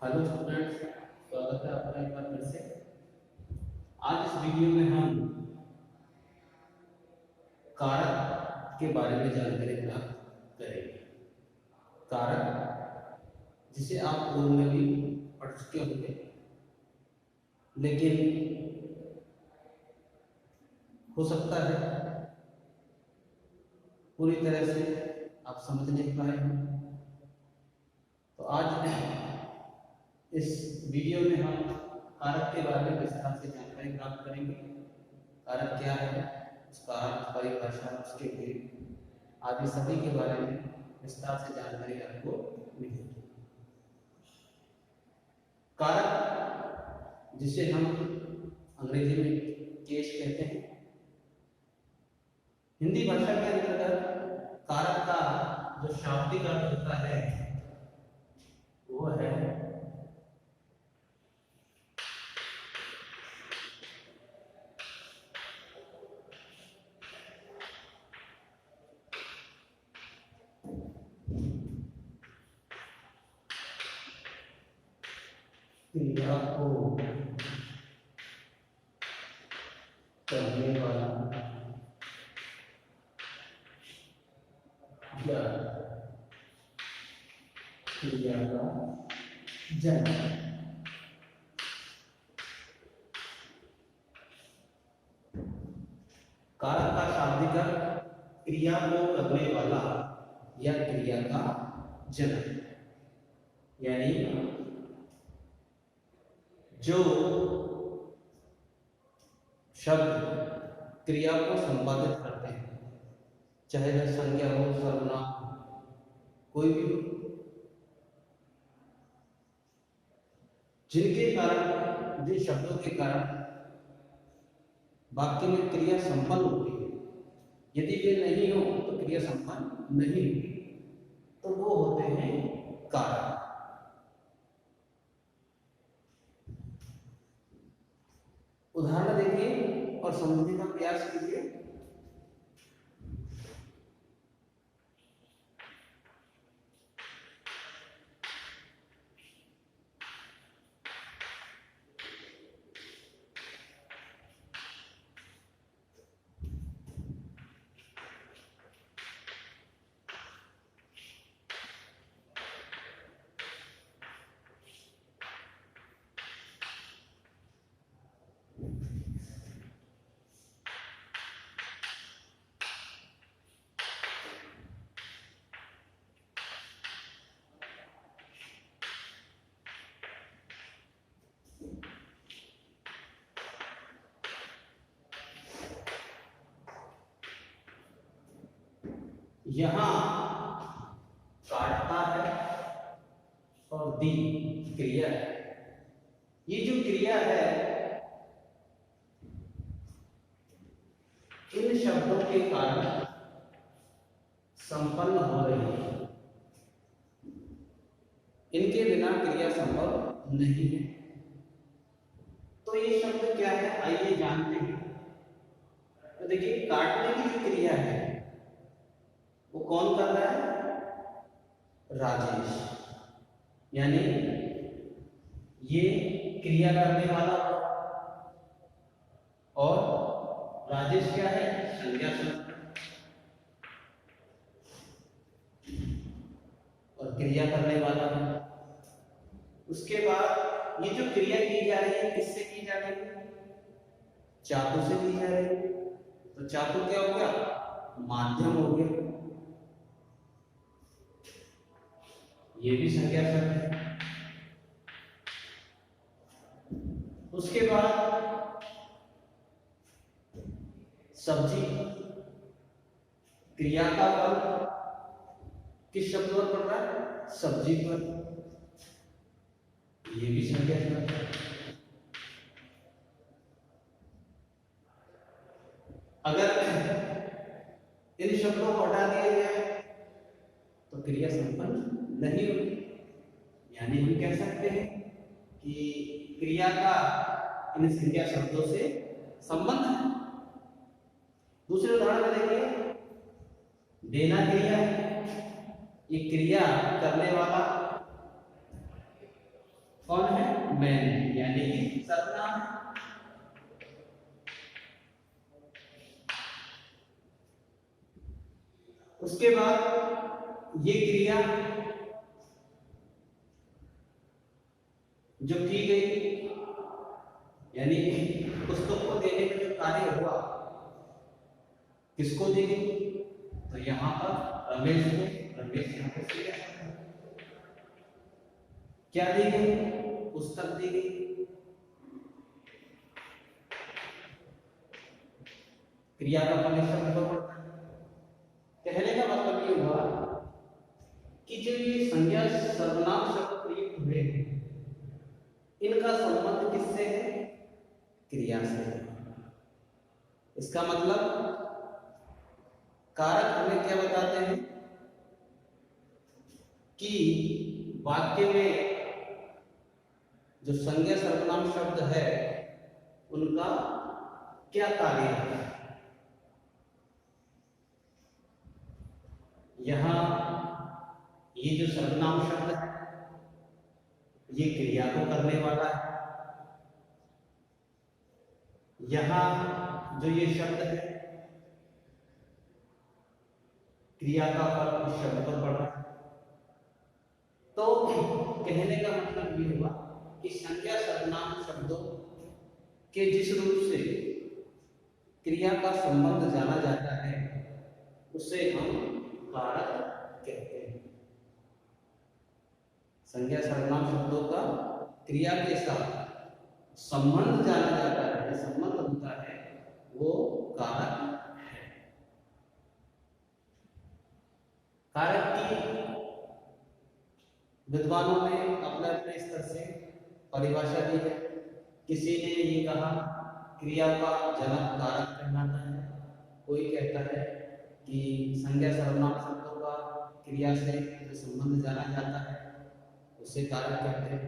Hello students, स्वागत है आपका एक बार फिर से। आज इस वीडियो में हम कारक के बारे में जानकारी प्राप्त करेंगे। कारक जिसे आप पूर्व में भी पढ़ चुके होंगे, लेकिन हो सकता है पूरी तरह से आप समझ नहीं पाए हों। तो आज इस वीडियो में हम कारक के बारे में विस्तार से जानकारी प्राप्त करेंगे। कारक क्या है, उसका अर्थ, परिभाषा, उसके गुण आदि सभी के बारे में विस्तार से जानकारी आपको मिलेगी। कारक जिसे हम अंग्रेजी में केस कहते हैं, हिंदी भाषा के अंतर्गत कारक का जो शाब्दिक अर्थ होता है वो है क्रिया को करने वाला या क्रिया का जनक। कारक का शाब्दिक अर्थ क्रिया को करने वाला या क्रिया का जनक, यानी जो शब्द क्रिया को संपादित करते हैं, चाहे वह संज्ञा हो, सर्वनाम हो, कोई भी हो, जिनके कारण, जिन शब्दों के कारण वाक्य में क्रिया संपन्न होती है, यदि वे नहीं हो तो क्रिया संपन्न नहीं होगी, तो वो होते हैं कारक। उदाहरण देखिए और समझने का प्रयास कीजिए। यहां काटता है और दी क्रिया है। ये जो क्रिया है इन शब्दों के कारण संपन्न हो रही है, इनके बिना क्रिया संभव नहीं है। तो ये शब्द क्या है, आइए जानते हैं। तो देखिए, काटने की जो क्रिया है वो कौन कर रहा है? राजेश, यानी ये क्रिया करने वाला, और राजेश क्या है? संज्ञा शब्द, और क्रिया करने वाला है। उसके बाद ये जो क्रिया की जा रही है, किससे की जा रही है? चाकू से की जा रही है। तो चाकू क्या हो गया? माध्यम हो गया, ये भी संज्ञा शब्द है। उसके बाद सब्जी, क्रिया का बल किस शब्द पर पड़ रहा है? सब्जी पर, ये भी संज्ञा शब्द है। अगर इन शब्दों को हटा दिया जाए तो क्रिया संपन्न नहीं होगी, यानी हम कह सकते हैं कि क्रिया का इन संज्ञा शब्दों से संबंध है। दूसरे उदाहरण में देखिए, देना क्रिया है, ये क्रिया करने वाला कौन है? मैंने, यानी कि सर्वनाम। उसके बाद ये क्रिया जो की गई, यानी पुस्तक को देने का जो कार्य हुआ, किसको दी गई? तो यहाँ पर रमेश को, रमेश यहाँ पर क्या दी गई? पुस्तक दी गई। क्रिया का फल शब्द पर पड़ता है। कहने का मतलब ये हुआ कि जो ये संज्ञा सर्वनाम शब्द प्रयुक्त हुए हैं, इनका संबंध किससे है? क्रिया से है। इसका मतलब कारक हमें क्या बताते हैं कि वाक्य में जो संज्ञा सर्वनाम शब्द है उनका क्या कार्य है। यहां ये जो सर्वनाम शब्द है ये क्रिया को करने वाला है। यहां जो ये शब्द है क्रिया का फल उस शब्द पर पड़ रहा है। तो कहने का मतलब ये हुआ कि संज्ञा सर्वनाम शब्दों के जिस रूप से क्रिया का संबंध जाना जाता है उसे हम कारक कहते हैं। संज्ञा सर्वनाम शब्दों का क्रिया के साथ संबंध जाना जाता है, संबंध होता है, वो कारक है। कारक की विद्वानों ने अपने अपने स्तर से परिभाषा दी है। किसी ने ये कहा क्रिया का जनक कारक कहलाता है, कोई कहता है कि संज्ञा सर्वनाम शब्दों का क्रिया से जो संबंध जाना जाता है उसे कारक कहते हैं।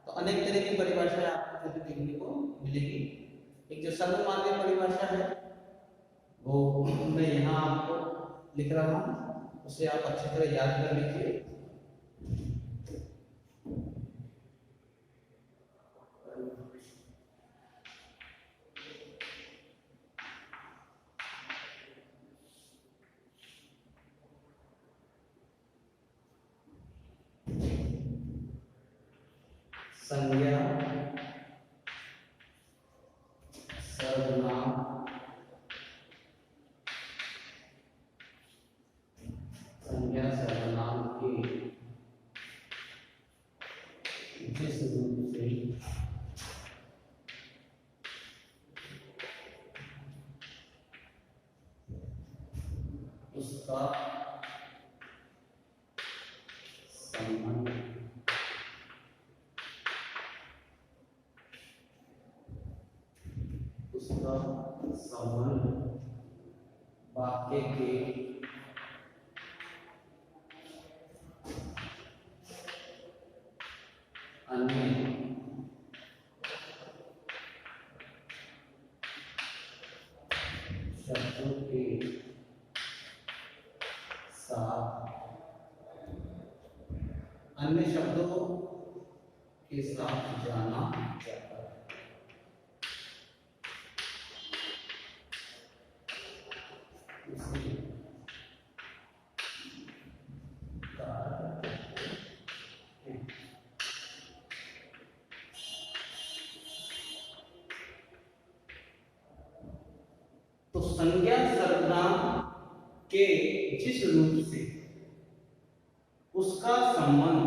तो अनेक तरह की परिभाषाएं आपको देखने को मिलेगी। एक जो सर्वमान्य परिभाषा है वो मैं यहाँ आपको लिख रहा हूँ, उसे आप अच्छी तरह याद कर लीजिए। संज्ञा सर्वनाम संज्ञा सर्वनाम के जिस रूप से उसका संबंध वाक्य के अन्य शब्दों के साथ, अन्य शब्दों के साथ जाना जाता है। तो संज्ञा सर्वनाम के जिस रूप से उसका संबंध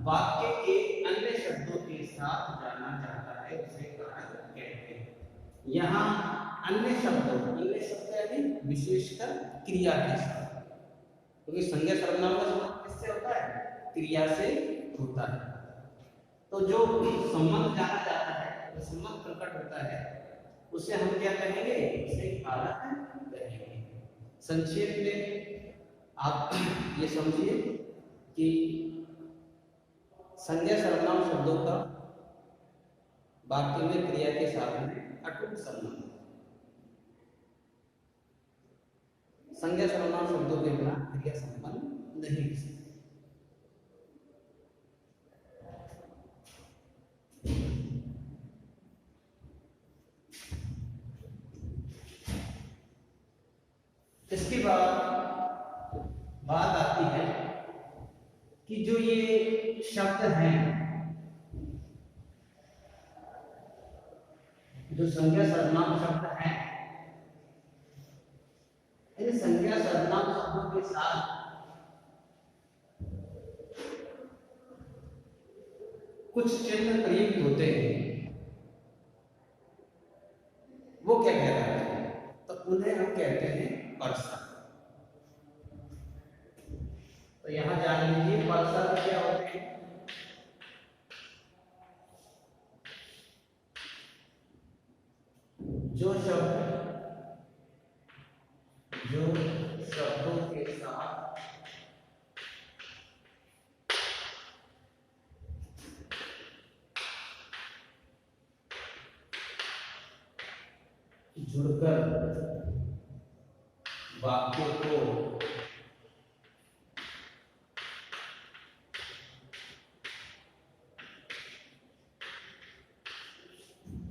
वाक्य के अन्य शब्दों के साथ जाना जाता है उसे कारक कहते हैं। यहाँ अन्य शब्द यानी विशेषकर क्रिया के साथ, क्योंकि संज्ञा सर्वनाम का संबंध किससे होता है? क्रिया से होता है। तो जो संबंध जाना जाता है, जो संबंध प्रकट होता है उसे हम क्या कहेंगे? उसे कारक कहेंगे। संक्षेप में आप ये समझिए कि संज्ञा सर्वनाम शब्दों का वाक्य में क्रिया के साथ में अटूट संबंध। संज्ञा सर्वनाम शब्दों के बिना क्रिया संबंध नहीं हो सकती। इसके बाद बात आती है कि जो ये शब्द हैं, जो संज्ञा सर्वनाम शब्द हैं, इन संज्ञा सर्वनाम शब्दों के साथ कुछ चिन्ह प्रयुक्त होते हैं। वो क्या कहलाते हैं? तो उन्हें हम कहते हैं परसर। तो यहां जान लीजिए परसर क्या होते हैं। जो शब्दों के साथ जुड़कर वाक्य को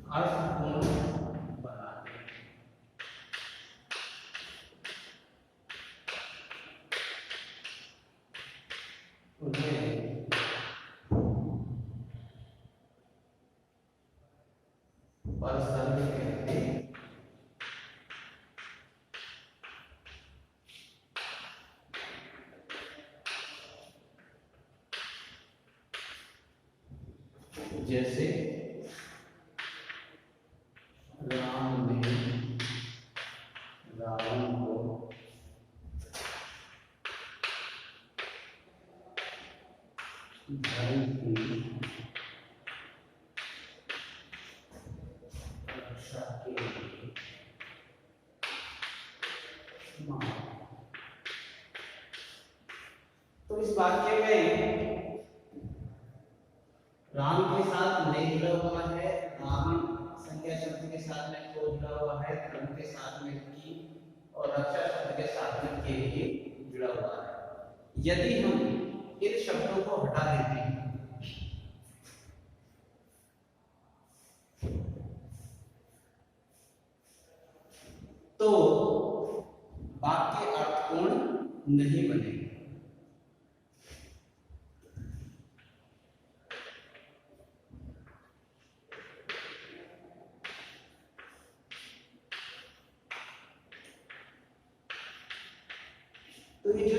अर्थपूर्ण बनाते हैं, उन्हें परसर कहते हैं। जैसे राम ने रावण को धर्म की रक्षा के लिए मारा। तो इस वाक्य में राम के साथ ने जुड़ा हुआ है, रावण संज्ञा शब्द के साथ में को जुड़ा हुआ है, धर्म के साथ में की, और रक्षा शब्द के साथ में के लिए जुड़ा हुआ है। यदि हम इन शब्दों को हटा देते हैं तो वाक्य अर्थपूर्ण नहीं बनेगा। तो ये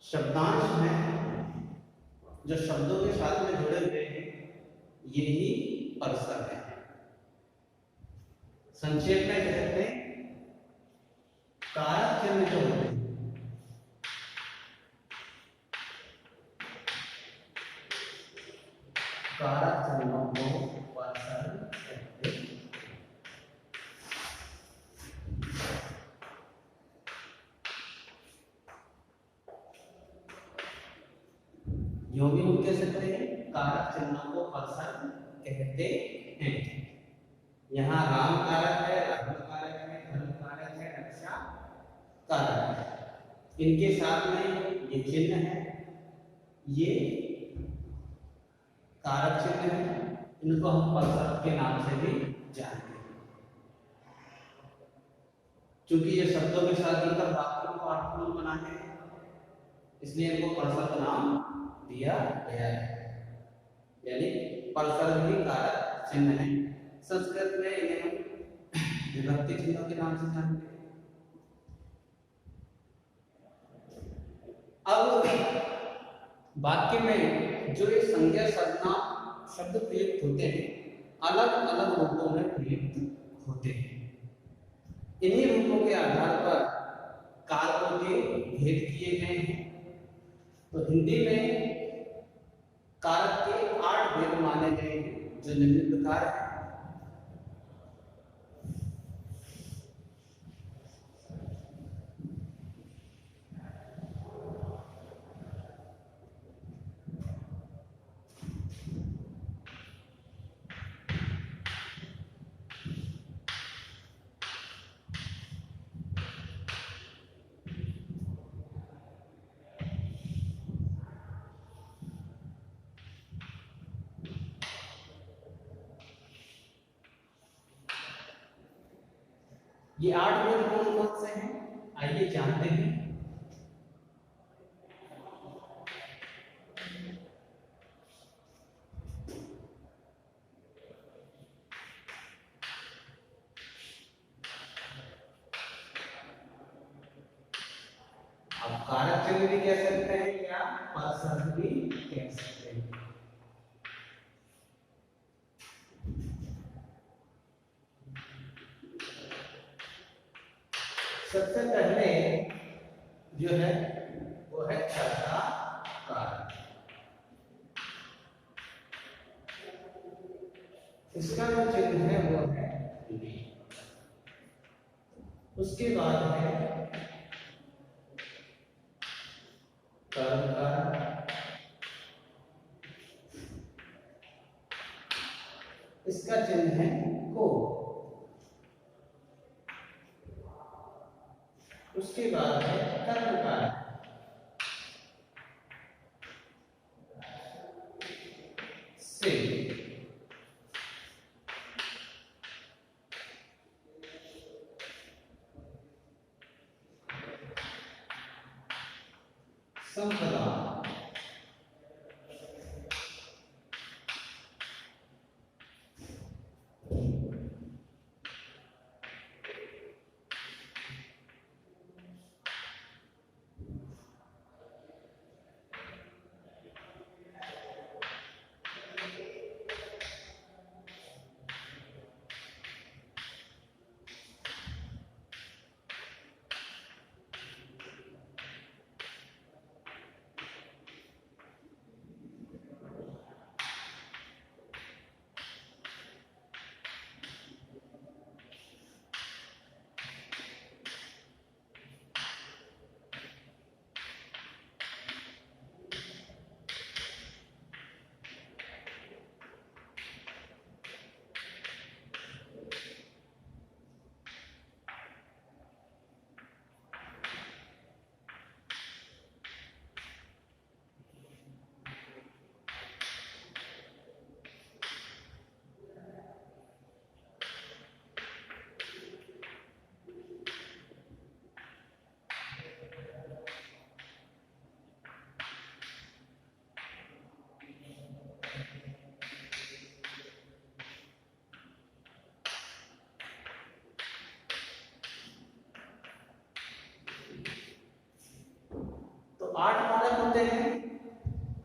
शब्दांश हैं जो शब्दों के साथ में जुड़े हुए हैं, यही परसर है। संक्षेप में कह सकते हैं कारक चिन्ह जो होते हैं, कारक चिन्हों को परसर कहते हैं। जो भी हम कह सकते हैं कारक चिन्हों को परसर कहते हैं। यहाँ राम कारक है, रावण कारक है, धर्म कारक है, रक्षा कारक है। इनके साथ में ये चिन्ह है, ये कारक चिन्ह है, इनको हम परसर के नाम से भी जानते हैं। क्योंकि ये शब्दों के साथ जुड़कर वाक्यों को अर्थपूर्ण बनाते हैं, इसलिए इनको परसर का नाम दिया गया है। यानी परसर भी कारक चिन्ह है। संस्कृत में इन्हें हम विभक्ति चिन्हों के नाम से जानते हैं। अब वाक्य में जो ये संज्ञा सर्वनाम शब्द प्रयुक्त होते हैं, अलग अलग रूपों में प्रयुक्त होते हैं। इन्हीं रूपों के आधार पर कारकों के भेद किए गए हैं। तो हिंदी में कारक के 8 भेद माने गए हैं, जो निम्न प्रकार है। ये 8 बोध कौन कौन से हैं, आइए जानते हैं। आप कारक चिन्ह भी कह सकते हैं या परसर्ग भी कह सकते हैं। सबसे पहले जो है वो है कर्ता कारक। इसका जो चिन्ह है वो है ने। उसके बाद है कर्ता, इसका चिन्ह है को। उसके बाद है कर्मकार, से। संपदा, तो 8 कारक होते हैं।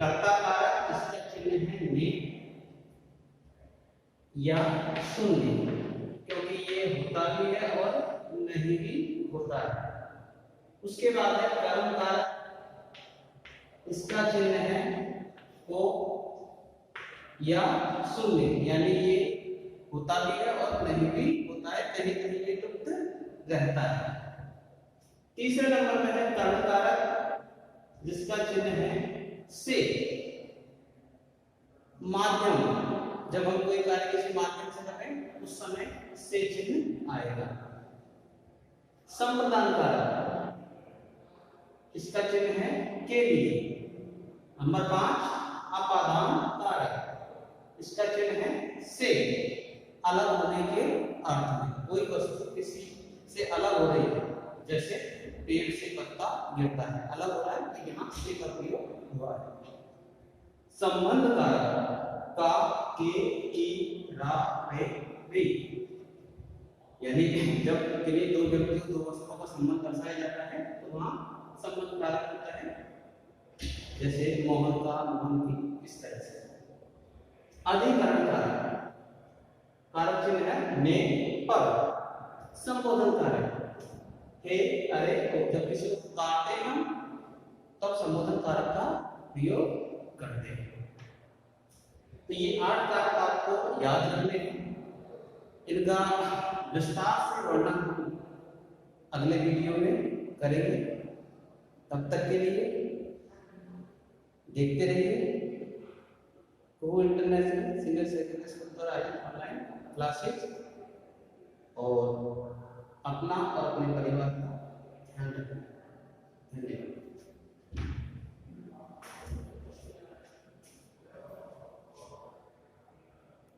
कर्ता कारक, इसका चिन्ह है ने या शून्य, क्योंकि ये होता भी है और नहीं भी होता है। उसके बाद है कर्म कारक, इसका चिन्ह है को या शून्य, यानी ये होता भी है और नहीं भी होता है, कहीं कहीं ये लुप्त रहता है। तीसरे नंबर पे है कर्म कारक, जिसका चिन्ह है से। माध्यम, जब हम कोई कार्य किसी माध्यम से करें उस समय से चिन्ह आएगा। संप्रदान कारक, इसका चिन्ह है के लिए। नंबर 5 अपादान कारक, इसका चिन्ह है से, अलग होने के अर्थ में। कोई वस्तु किसी से अलग हो रही है, जैसे पेड़ से पत्ता गिरता है, अलग हो रहा है, तो यहाँ से का प्रयोग हुआ है। संबंध कारक, का, के, की, रा, रे, री, यानी जब किन्हीं दो व्यक्तियों दो वस्तुओं का संबंध दर्शाया जाता है तो वहां संबंध कारक होता है, जैसे मोहन का, मोहन की, इस तरह से। अधिकरण कारक, कारक चिन्ह है ने, पर। संबोधन कारक, हे, अरे, को। जब किसी को पुकारते हैं हम तब संबोधन कारक का प्रयोग करते हैं। तो ये 8 कारक आपको याद रखने हैं। इनका विस्तार से वर्णन हम अगले वीडियो में करेंगे। तब तक के लिए देखते रहिए को इंटरनेशनल सीनियर सेकेंडरी स्कूल पर ऑनलाइन क्लासेस, और अपना और अपने परिवार